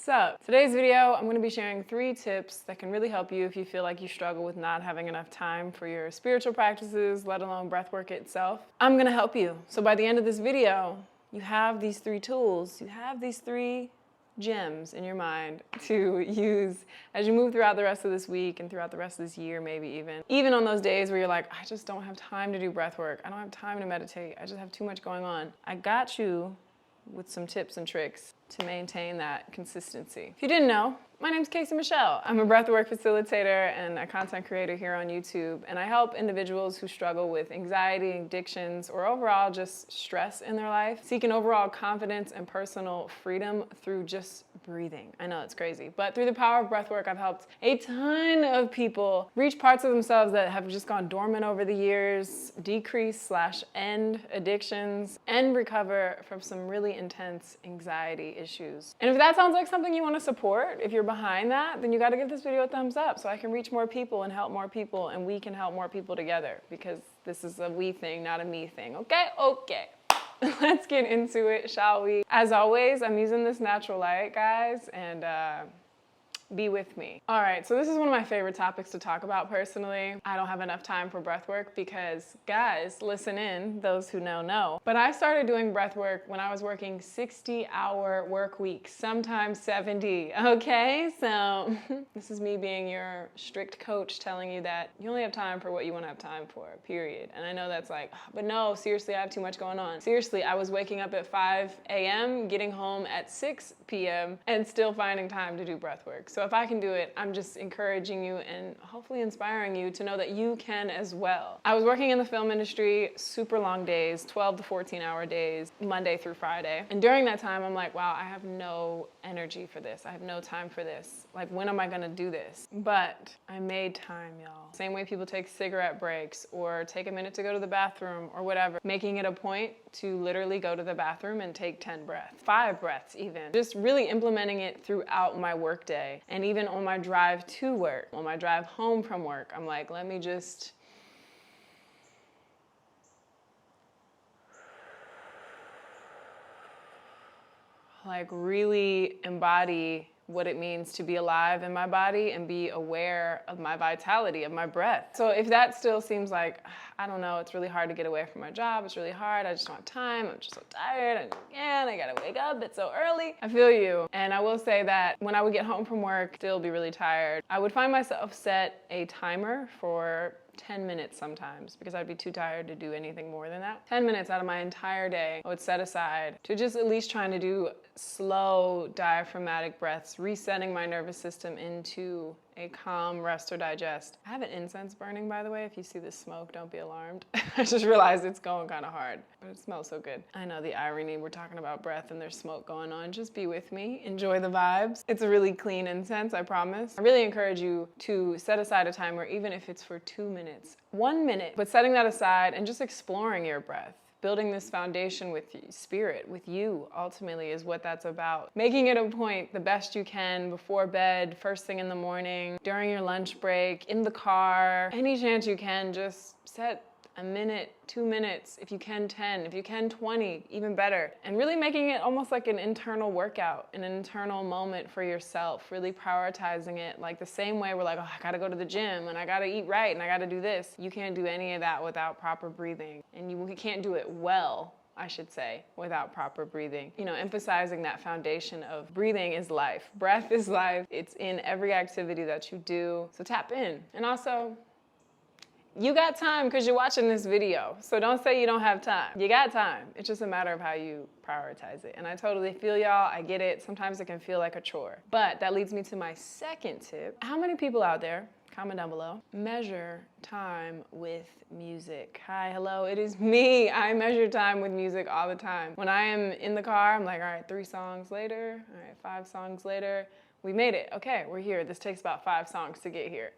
What's up? Today's video, I'm going to be sharing 3 tips that can really help you if you feel like you struggle with not having enough time for your spiritual practices, let alone breathwork itself. I'm going to help you. So by the end of this video, you have these 3 tools, you have these 3 gems in your mind to use as you move throughout the rest of this week and throughout the rest of this year, maybe even on those days where you're like, I just don't have time to do breath work. I don't have time to meditate. I just have too much going on. I got you with some tips and tricks to maintain that consistency. If you didn't know, my name's Casey Michelle. I'm a breathwork facilitator and a content creator here on YouTube, and I help individuals who struggle with anxiety, addictions, or overall just stress in their life, seek an overall confidence and personal freedom through just breathing. I know it's crazy, but through the power of breathwork, I've helped a ton of people reach parts of themselves that have just gone dormant over the years, decrease/end addictions, and recover from some really intense anxiety issues. And if that sounds like something you want to support, if you're behind that, then you got to give this video a thumbs up so I can reach more people and help more people, and we can help more people together, because this is a we thing, not a me thing. Okay. Let's get into it, shall we? As always, I'm using this natural light, guys, and be with me. All right, so this is one of my favorite topics to talk about personally. I don't have enough time for breath work because, guys, listen in, those who know. But I started doing breath work when I was working 60-hour work weeks, sometimes 70, okay? So this is me being your strict coach telling you that you only have time for what you want to have time for, period. And I know that's like, but no, seriously, I have too much going on. Seriously, I was waking up at 5 a.m., getting home at 6 p.m., and still finding time to do breath work. So if I can do it, I'm just encouraging you and hopefully inspiring you to know that you can as well. I was working in the film industry, super long days, 12 to 14-hour days, Monday through Friday. And during that time, I'm like, wow, I have no energy for this. I have no time for this. Like, when am I gonna do this? But I made time, y'all. Same way people take cigarette breaks or take a minute to go to the bathroom or whatever, making it a point to literally go to the bathroom and take 10 breaths, 5 breaths even. Just really implementing it throughout my workday. And even on my drive to work, on my drive home from work, I'm like, let me just like really embody what it means to be alive in my body and be aware of my vitality, of my breath. So if that still seems like, I don't know, it's really hard to get away from my job, it's really hard, I just don't have time, I'm just so tired, and I gotta wake up, it's so early. I feel you. And I will say that when I would get home from work, still be really tired, I would find myself set a timer for 10 minutes sometimes, because I'd be too tired to do anything more than that. 10 minutes out of my entire day I would set aside to just at least trying to do slow diaphragmatic breaths, resetting my nervous system into a calm rest or digest. I have an incense burning, by the way. If you see the smoke, don't be alarmed. I just realized it's going kind of hard, but it smells so good. I know the irony, we're talking about breath and there's smoke going on. Just be with me, enjoy the vibes. It's a really clean incense, I promise. I really encourage you to set aside a timer, even if it's for 2 minutes, 1 minute, but setting that aside and just exploring your breath. Building this foundation with spirit, with you, ultimately, is what that's about. Making it a point the best you can before bed, first thing in the morning, during your lunch break, in the car, any chance you can, just set a minute, 2 minutes, if you can 10, if you can 20, even better. And really making it almost like an internal workout, an internal moment for yourself, really prioritizing it like the same way we're like, oh, I gotta go to the gym and I gotta eat right and I gotta do this. You can't do any of that without proper breathing. And you can't do it well, I should say, without proper breathing. You know, emphasizing that foundation of breathing is life. Breath is life. It's in every activity that you do. So tap in. And also, you got time because you're watching this video. So don't say you don't have time. You got time. It's just a matter of how you prioritize it. And I totally feel y'all. I get it. Sometimes it can feel like a chore. But that leads me to my second tip. How many people out there, comment down below, measure time with music? Hi, hello, it is me. I measure time with music all the time. When I am in the car, I'm like, all right, 3 songs later, all right, 5 songs later. We made it. Okay, we're here. This takes about 5 songs to get here.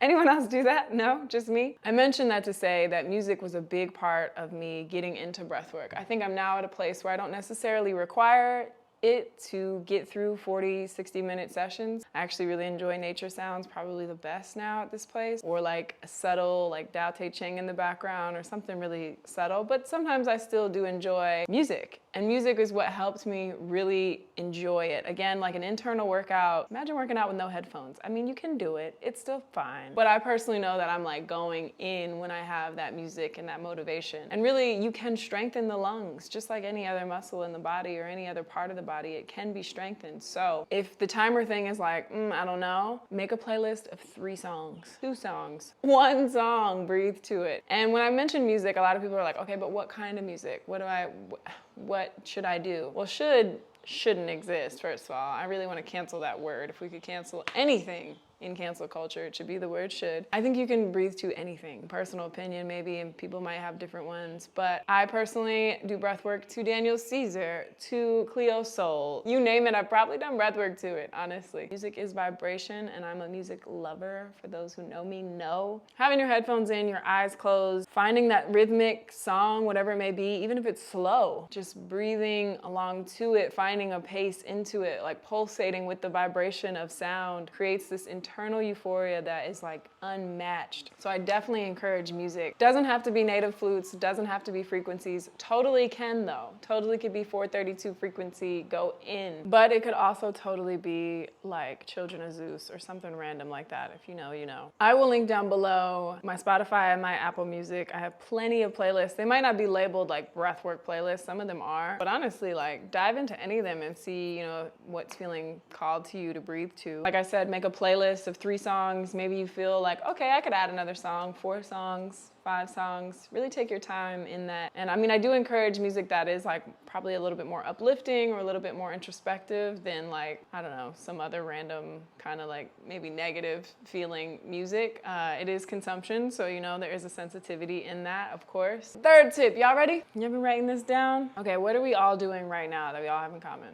Anyone else do that? No, just me? I mentioned that to say that music was a big part of me getting into breathwork. I think I'm now at a place where I don't necessarily require it to get through 40, 60-minute sessions. I actually really enjoy nature sounds, probably the best now at this place, or like a subtle like Dao Te Ching in the background or something really subtle. But sometimes I still do enjoy music. And music is what helps me really enjoy it. Again, like an internal workout. Imagine working out with no headphones. I mean, you can do it. It's still fine. But I personally know that I'm like going in when I have that music and that motivation. And really, you can strengthen the lungs just like any other muscle in the body or any other part of the body. It can be strengthened. So if the timer thing is like, I don't know, make a playlist of 3 songs, 2 songs, 1 song, breathe to it. And when I mention music, a lot of people are like, okay, but what kind of music? What should I do? Well, shouldn't exist, first of all. I really want to cancel that word. If we could cancel anything in cancel culture, it should be the word should. I think you can breathe to anything. Personal opinion maybe, and people might have different ones, but I personally do breath work to Daniel Caesar, to Cleo Soul. You name it, I've probably done breath work to it, honestly. Music is vibration, and I'm a music lover. For those who know me, know. Having your headphones in, your eyes closed, finding that rhythmic song, whatever it may be, even if it's slow, just breathing along to it, finding a pace into it, like pulsating with the vibration of sound, creates this internal euphoria that is like unmatched. So I definitely encourage music. Doesn't have to be native flutes, doesn't have to be frequencies. Totally can though. Totally could be 432 frequency, go in. But it could also totally be like Children of Zeus or something random like that. If you know, you know. I will link down below my Spotify and my Apple Music. I have plenty of playlists. They might not be labeled like breathwork playlists. Some of them are. But honestly, like dive into any of them and see, you know, what's feeling called to you to breathe to. Like I said, make a playlist of 3 songs. Maybe you feel like, okay, I could add another song, 4 songs, 5 songs. Really take your time in that. And I mean, I do encourage music that is like probably a little bit more uplifting or a little bit more introspective than like, I don't know, some other random kind of like maybe negative feeling music. It is consumption, so you know there is a sensitivity in that, of course. 3rd tip, y'all ready? You been writing this down? Okay, what are we all doing right now that we all have in common?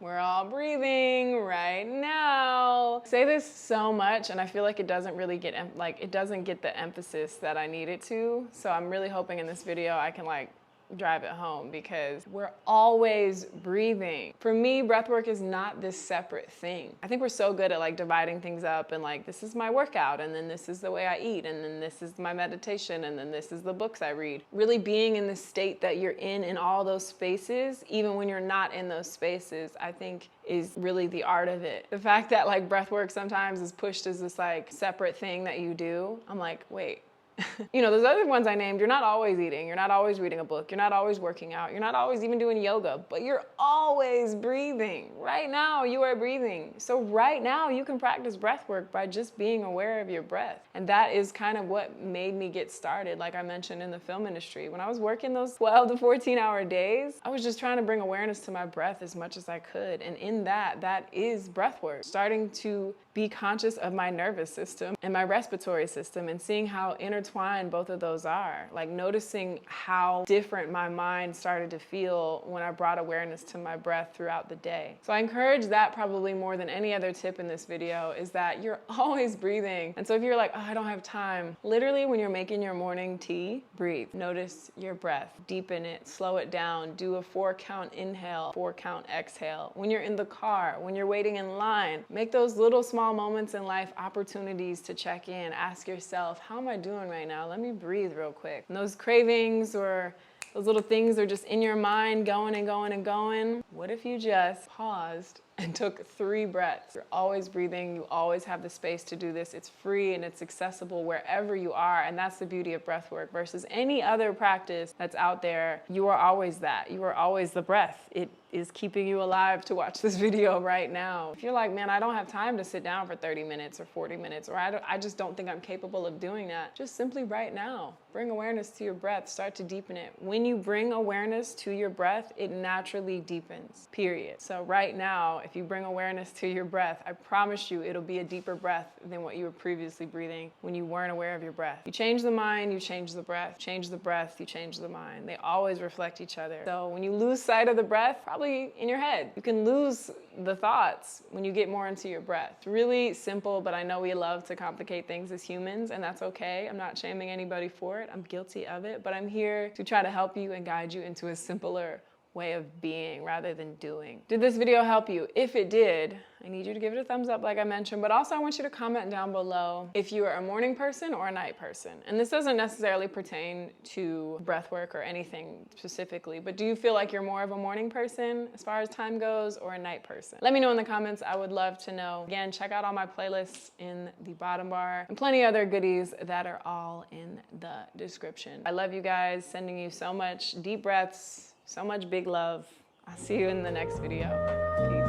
We're all breathing right now. I say this so much and I feel like it doesn't really get, it doesn't get the emphasis that I need it to. So I'm really hoping in this video I can like drive it home because we're always breathing. For me, breathwork is not this separate thing. I think we're so good at like dividing things up and like, this is my workout and then this is the way I eat and then this is my meditation and then this is the books I read. Really being in the state that you're in all those spaces, even when you're not in those spaces, I think is really the art of it. The fact that like breathwork sometimes is pushed as this like separate thing that you do, I'm like, wait. You know, those other ones I named, you're not always eating, you're not always reading a book, you're not always working out, you're not always even doing yoga, but you're always breathing. Right now, you are breathing. So right now, you can practice breath work by just being aware of your breath. And that is kind of what made me get started, like I mentioned in the film industry. When I was working those 12 to 14-hour days, I was just trying to bring awareness to my breath as much as I could. And in that is breath work. Starting to be conscious of my nervous system and my respiratory system and seeing how intertwined both of those are. Like noticing how different my mind started to feel when I brought awareness to my breath throughout the day. So I encourage that probably more than any other tip in this video is that you're always breathing. And so if you're like, oh, I don't have time, literally when you're making your morning tea, breathe. Notice your breath, deepen it, slow it down, do a 4-count inhale, 4-count exhale. When you're in the car, when you're waiting in line, make those little small moments in life opportunities to check in. Ask yourself, how am I doing right now? Let me breathe real quick. And those cravings or those little things are just in your mind going and going and going. What if you just paused and took 3 breaths? You're always breathing. You always have the space to do this. It's free and it's accessible wherever you are. And that's the beauty of breath work versus any other practice that's out there. You are always that. You are always the breath. It is keeping you alive to watch this video right now. If you're like, man, I don't have time to sit down for 30 minutes or 40 minutes, or I just don't think I'm capable of doing that, just simply right now, bring awareness to your breath, start to deepen it. When you bring awareness to your breath, it naturally deepens, period. So right now, if you bring awareness to your breath, I promise you it'll be a deeper breath than what you were previously breathing when you weren't aware of your breath. You change the mind, you change the breath. Change the breath, you change the mind. They always reflect each other. So when you lose sight of the breath, probably in your head, you can lose the thoughts when you get more into your breath. It's really simple, but I know we love to complicate things as humans, and that's okay. I'm not shaming anybody for it. I'm guilty of it, but I'm here to try to help you and guide you into a simpler way of being rather than doing. Did this video help you? If it did, I need you to give it a thumbs up like I mentioned, but also I want you to comment down below if you are a morning person or a night person. And this doesn't necessarily pertain to breathwork or anything specifically, but do you feel like you're more of a morning person as far as time goes or a night person? Let me know in the comments. I would love to know. Again, check out all my playlists in the bottom bar and plenty of other goodies that are all in the description. I love you guys, sending you so much deep breaths, so much big love. I'll see you in the next video. Peace.